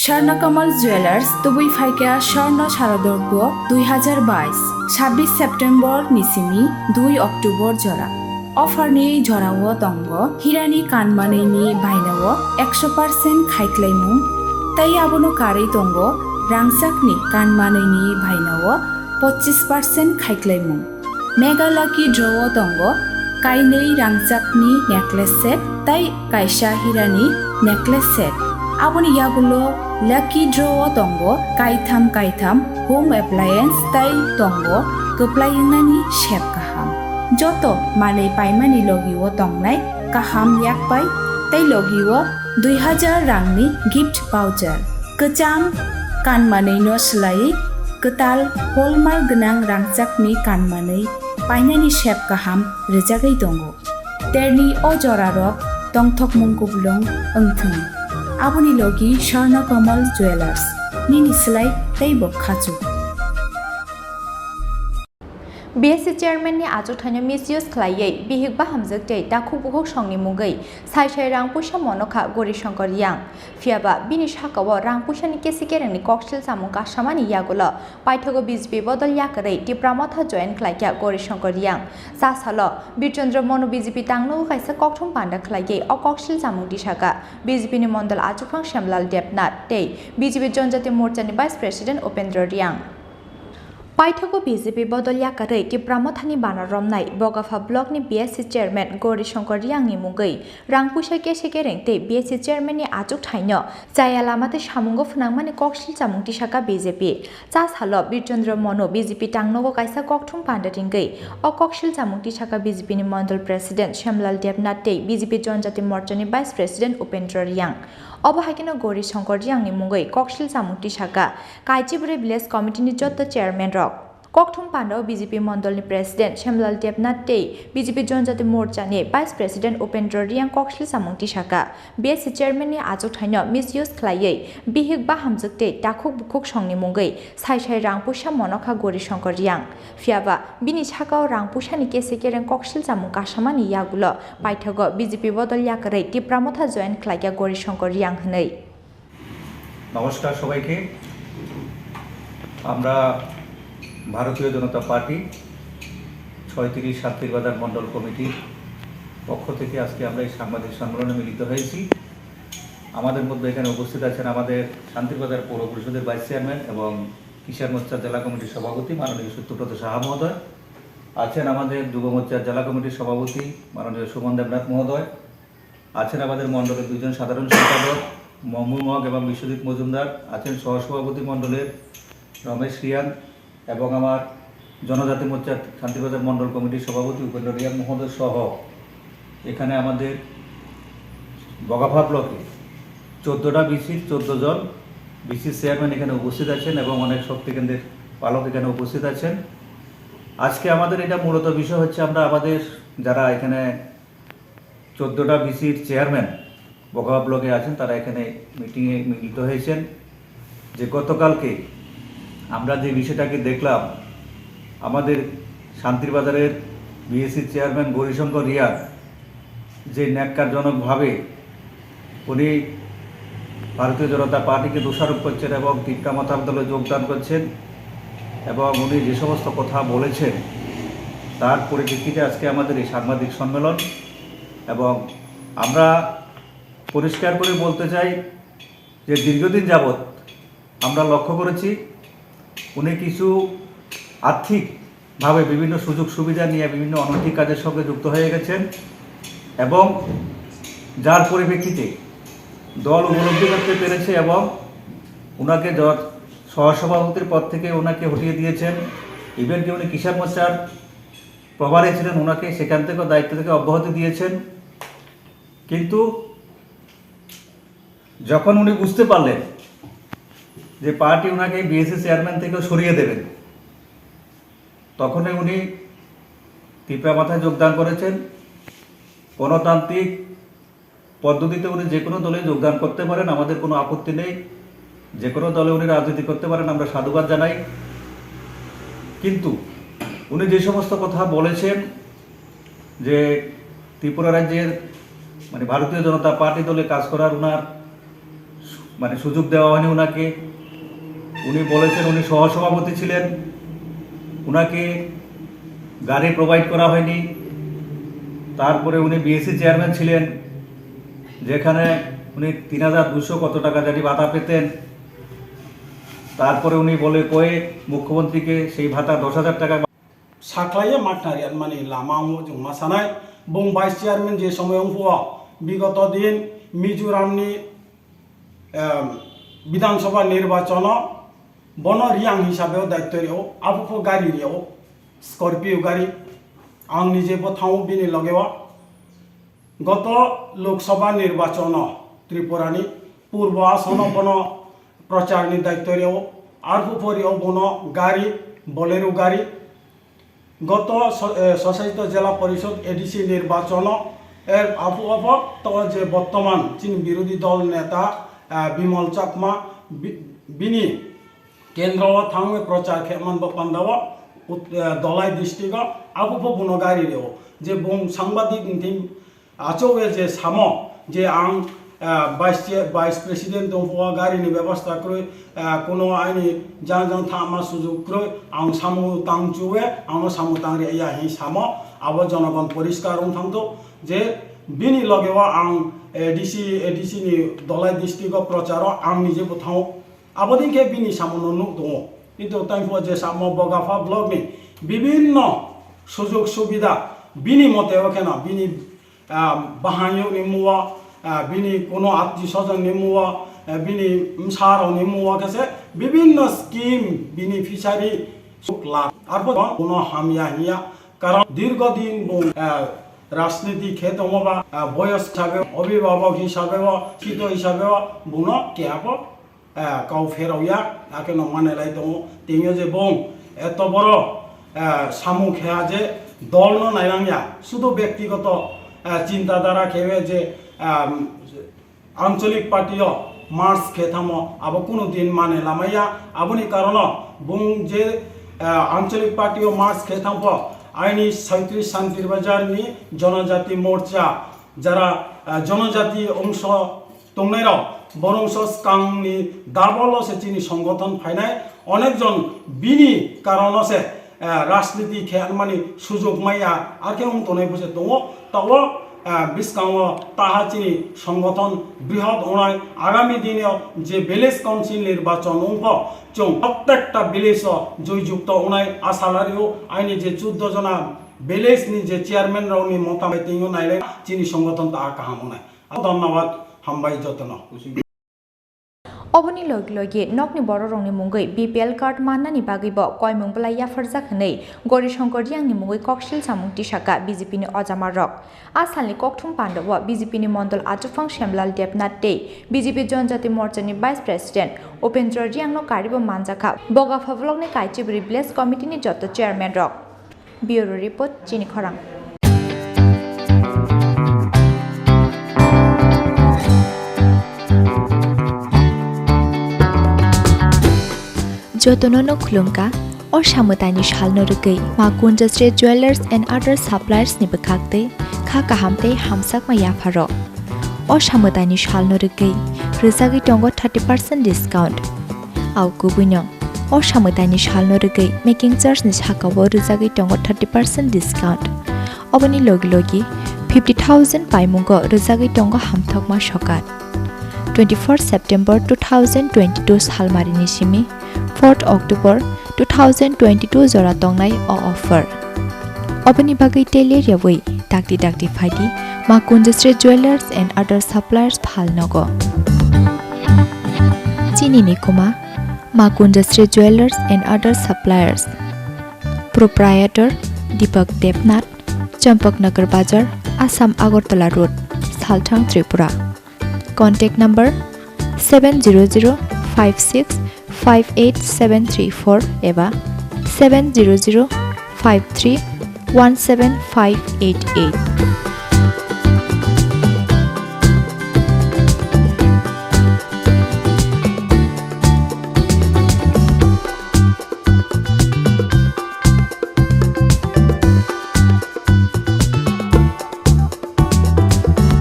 Swarnakamal jewellers তুবুই ফাইকা স্বর্ণ শারদর্ঘ 2022 26 September নিসিমি 2 October জরা অফারনি জরাও তঙ্গ হিরানি কানমানैनि बायनाव 100% खायख्लायमुं ताई आबोनो कारै तंग रांसाकनि कानमानैनि बायनाव 25% खायख्लायमुं मेगालाकी ड्रव तंग काइनै रांसाकनि नेकलेस सेट ताई कायसा हिरानि नेकलेस सेट आबोनि यागुलो लाकी ड्रव तंग कायथाम होम एप्लायेंस ताई तंग गोप्लायिंनानि शेप गाहाम जत मानै पाइमानि लगिओ तंगनाय गाहाम याकपाय ताई लगिओ 2000 रांनि गिफ्ट भाउचार गोजाम कानमानैनो सोलायै गोताल हलमार्क गोनां रांसाकनि कानमानै पाइनानि शेप गाहाम रोजागै दङ तेरनि अजरारक तंथक मुंगुबलं ओंथों आबोनि लगी स्वर्णकमल जुवेलार्स निनि सोलाय तैबो खाजु BSC chairman ni ajo thanya misuse khlaiयै Bihik Bahamjwk tei dakhuk bukhuk songni mungwi Saisai Rangpuisa Monokha Gouri Sankar Reang fiaba bini sakao Rangpuisa ni kesikerengni koksil samung kasamani yagulo paithogo BJP bodol yakarei Tripura join khlaikya Gouri Sankar Reang sasalo Birchandra Mono BJP tangno kaisa kokthum panda khlaiयै o koksil samung tisaka BJP ni Mandal Ajufang Shamlal Debnath tei BJP Jonjati Morcha ni Vice President Upendra Reang पाइथको BJP बदल याकारै टिप्रामथानि बाना रमनाय बगाफा ब्लकनि BSC chairman Gauri Shankar रियांनि मुंगै रांपुइसा केसेकेरें तै BSC चेयरमैननि आजुक थाइनो जाया लामाते सामुंगो फुनांमानि कक्सिल जामुंति साका BJP चासालो बिरचन्द्र मनो BJP टांगनगो काइसा कक्थुम पान्डाथिंगै अ कक्सिल जामुंति साका BJP नि मंडल प्रेसिडेंट श्यामलाल देबनाथ तै BJP जनजाति मोर्चानि भाइस प्रेसिडेंट उपेन्द्र रियां अबहायकिनो गौरी शंकर रियांनि मुंगै कक्सिल जामुंति साका काइचिबुरे विलेज कमिटिनि जत्त चेयरमैन रक कक्थुम पान्डाव BJP मण्डलनि प्रेसिडेंट श्यामलाल देबनाथ तै BJP जनजाति मोर्चानि भाइस प्रेसिडेंट उपेन्द्र रियां कक्सिल जामुंति साका BSC चेयरमैननि आजो थाइनो मिसयुज खलायै बिहिक बाहामजोक तै दाखुक बुखुक संनि मुंगै साइसाइ रांपुइसा मनखा गौरी शंकर रियां फियाबा बिनि साकाव रांपुइसानि केसेकेरें कक्सिल जामुं कासामानि यागुलो पाइथगो BJP बदल याकारै टिप्रामथा जয়েন खलाइया गौरी शंकर रियां हनै नमस्कार सबाइके আমরা ভারতীয় জনতা পার্টি ৩৬ শান্তির বাজার মন্ডল কমিটির পক্ষ থেকে আজকে আমরা এই সাংবাদিক সম্মেলনে মিলিত হয়েছি। আমাদের মধ্যে এখানে উপস্থিত আছেন আমাদের শান্তির বাজার পৌর পরিষদের ভাইস চেয়ারম্যান এবং কিষাণ মোর্চার জেলা কমিটির সভাপতি মাননীয় সত্যব্রত সাহা মহোদয়, আছেন আমাদের যুব মোর্চার জেলা কমিটির সভাপতি মাননীয় সুমন দেবনাথ মহোদয়, আছেন আমাদের মণ্ডলের দুজন সাধারণ সম্পাদক মহম্মদ এবং বিশ্বজিৎ মজুমদার, আছেন সহসভাপতি মণ্ডলের রমেশ রিয়াং এবং আমার জনজাতি মোর্চার শান্তিবাজার মণ্ডল কমিটির সভাপতি উপেন্দ্র রিয়াং মহোদয় সহ এখানে আমাদের বগাফা ব্লকে 14টা BC 14 জন BC চেয়ারম্যান এখানে উপস্থিত আছেন এবং অনেক শক্তিকেন্দ্রের পালক এখানে উপস্থিত আছেন। আজকে আমাদের এটা মূলত বিষয় হচ্ছে আমরা আমাদের যারা এখানে 14টা BCর চেয়ারম্যান বগাফা ব্লকে আছেন তারা এখানে মিটিংয়ে মিলিত হয়েছেন যে গতকালকে আমরা যে বিষয়টাকে দেখলাম আমাদের শান্তির বাজারের BSC চেয়ারম্যান গৌরীশঙ্কর রিয়াং যে ন্যাক্কারজনকভাবে উনি ভারতীয় জনতা পার্টিকে দোষারোপ করছেন এবং টিপ্রামথার দলে যোগদান করছেন এবং উনি যে সমস্ত কথা বলেছেন তার পরিপ্রেক্ষিতে আজকে আমাদের এই সাংবাদিক সম্মেলন। এবং আমরা পরিষ্কার করে বলতে চাই যে দীর্ঘদিন যাবৎ আমরা লক্ষ্য করেছি উনি কিছু আর্থিকভাবে বিভিন্ন সুযোগ সুবিধা নিয়ে বিভিন্ন অনৈতিক কাজের সঙ্গে যুক্ত হয়ে গেছেন এবং যার পরিপ্রেক্ষিতে দল উপলব্ধি করতে পেরেছে এবং ওনাকে সহসভাপতির পদ থেকে ওনাকে হটিয়ে দিয়েছেন। ইভেন কি উনি কিষাণ মোর্চার প্রভারী ছিলেন ওনাকে সেখান থেকে দায়িত্ব থেকে অব্যাহতি দিয়েছেন। কিন্তু যখন উনি বুঝতে পারলেন যে পার্টি ওনাকে BSC চেয়ারম্যান থেকেও সরিয়ে দেবেন তখনই উনি টিপ্রামথায় যোগদান করেছেন। গণতান্ত্রিক পদ্ধতিতে উনি যে কোনো দলে যোগদান করতে পারেন, আমাদের কোনো আপত্তি নেই, যে কোনো দলে উনি রাজনীতি করতে পারেন, আমরা সাধুবাদ জানাই। কিন্তু উনি যে সমস্ত কথা বলেছেন যে ত্রিপুরা রাজ্যের মানে ভারতীয় জনতা পার্টি দলে কাজ করার ওনার মানে সুযোগ দেওয়া হয়নি ওনাকে। উনি বলেছেন উনি সহসভাপতি ছিলেন, ওনাকে গাড়ি প্রোভাইড করা হয়নি। তারপরে উনি বিএসসি চেয়ারম্যান ছিলেন, যেখানে উনি ৩,২০০ কত টাকা জানি ভাতা পেতেন। তারপরে উনি বলে কয়ে মুখ্যমন্ত্রীকে সেই ভাতা 10,000 টাকা সাকলাইয়ে মাঠনারিয়ান মানে লামা जों मासानाय बुं भाइस चेयारमैन जे समय विगत दिन मिजोरामनि विधानसभा निर्वाचन बन रियां हिसाबै दायित्व आबुखौ गारि स्कर्पियो गारि आं निजेबो थाङो बिनि लगेव गत लोकसभा निर्वाचन त्रिपुरानि पूर्व आसन बन प्रचारनि दायित्व आरफुफोरियाव बन गारि बोलेरो गारि गत सशस्त्र जिला परिषद एडिसी निर्वाचन एर आफुआफ तो जे बर्तमान चीन विरोधी दल नेता बिमल चाकमा बिनी केंद्र थांगे प्रचार खेमन बंदाव दलाई डिस्ट्रिक्ट आफुफ बुनो गारि रेव जे बुं सांबादिक टीम आचौवे जे सामो जे आं भाइस प्रेसिडेंट दंफुआ गारिनि व्यवस्था क्रय कोनो आइनि जां थामा सुजुग क्रय आं सामु तांचुवे आं सामु तांरे या हि सामो आबो जनगण परिष्कार थांतो जे बिनि लगेवा आं एडिसी नि दलाई डिस्ट्रिक्ट प्रचार आं निजे बथाव आबोदिके बिनि सामु नु दङ किन्तु तांफुआ जे सामो बगाफा ब्लक नि विभिन्न सुजुग सुविधा बिनि मते ओकेना बिनि बाहायो नि मुवा बिनी कोनो आत्मीय स्वजन निमुआ बिनी सार निमुआ कैसे विभिन्न स्कीम बेनिफिशियारी लाभ आरो कोनो हामिया हिया कारण दीर्घ दिन राजनीति क्षेत्र में बयस हिसाब अभिभावक हिसाब सिद्ध हिसाब बुनो केहाबो गाव फेरावया आके नमाने लाई दङ तिङो जे बं एत बर सामु खेया जे दल न नायलांया शुद्ध व्यक्तिगत चिंताधारा खेवे जे आंचलिक पार्टी मार्च खेथामो अब कोनो दिन माने लामाया आबनि कारण बुं जे आंचलिक पार्टी मार्च खेथामो आइनि 37 शांतिर बाजारनि जनजाति मोर्चा जरा जनजाति अंश दंनायराव बरंस कांगनि दाबल से चिनि संगठन फायनाय अनेक जन बिनि कारण से राजनीति खेलमानि सुजुग माया आके उन तनाय बसे दङ ताव बिस्काव ताहाचिनी संगठन बृहद अनाय आगामी दिन जे विलेज काउंसिल निर्वाचन जों प्रत्येकटा विलेज जययुक्त अनाय आसालारियो आइनि जे 14 जना विलेज नि जे चेयरमैन रावनि मतामत नायले चिनी संगठन ता काहामनाय धन्यवाद हामबाय जतन अबनि लगे नकनि बर रंनि मुंगै बीपीएल कार्ड माननानि बागैबो कय मुंबला याफोर जाखनै गौरी शंकर रियांनि मुंगै कक्सिल सामुंति शाखा बीजेपीनि अजामा रक आसालनि ककथुम पांडव बीजेपीनि मंडल आचुफां श्यामलाल देबनाथ दे बीजेपी जनजाति मोर्चानि वाइस प्रेसिडेंट उपेन्द्र रियांनो कारिबो मानजाखा बगाफा ब्लकनि काइचिबुरि विलेज कमिटिनि जत चेयरमैन रक ब्यूरो रिपोर्ट चिनी खरां Jotonono khulungka or samutani shalno rugai makun industry jewelers and other suppliers ni bakakte kha kahamte hamsak ma yafaro or samutani shalno rugai rizagi tongo 30% discount au kubuno or samutani shalno rugai making charge ni hakawo rizagi tongo 30% discount obani logi 50,000 paimungo rizagi tongo hamthok ma shokat 24 September 2022 salmarini simi 4 October 2022 jora tongnai o offer obani bagai tele rewei dakti phaidi makun industry jewelers and other suppliers phalnogo chini ni kuma makun industry jewelers and other suppliers proprietor Deepak Devnath Champaknagar Bazar Assam Agartala Road Salthang Tripura contact number 700565874 eba 70053175588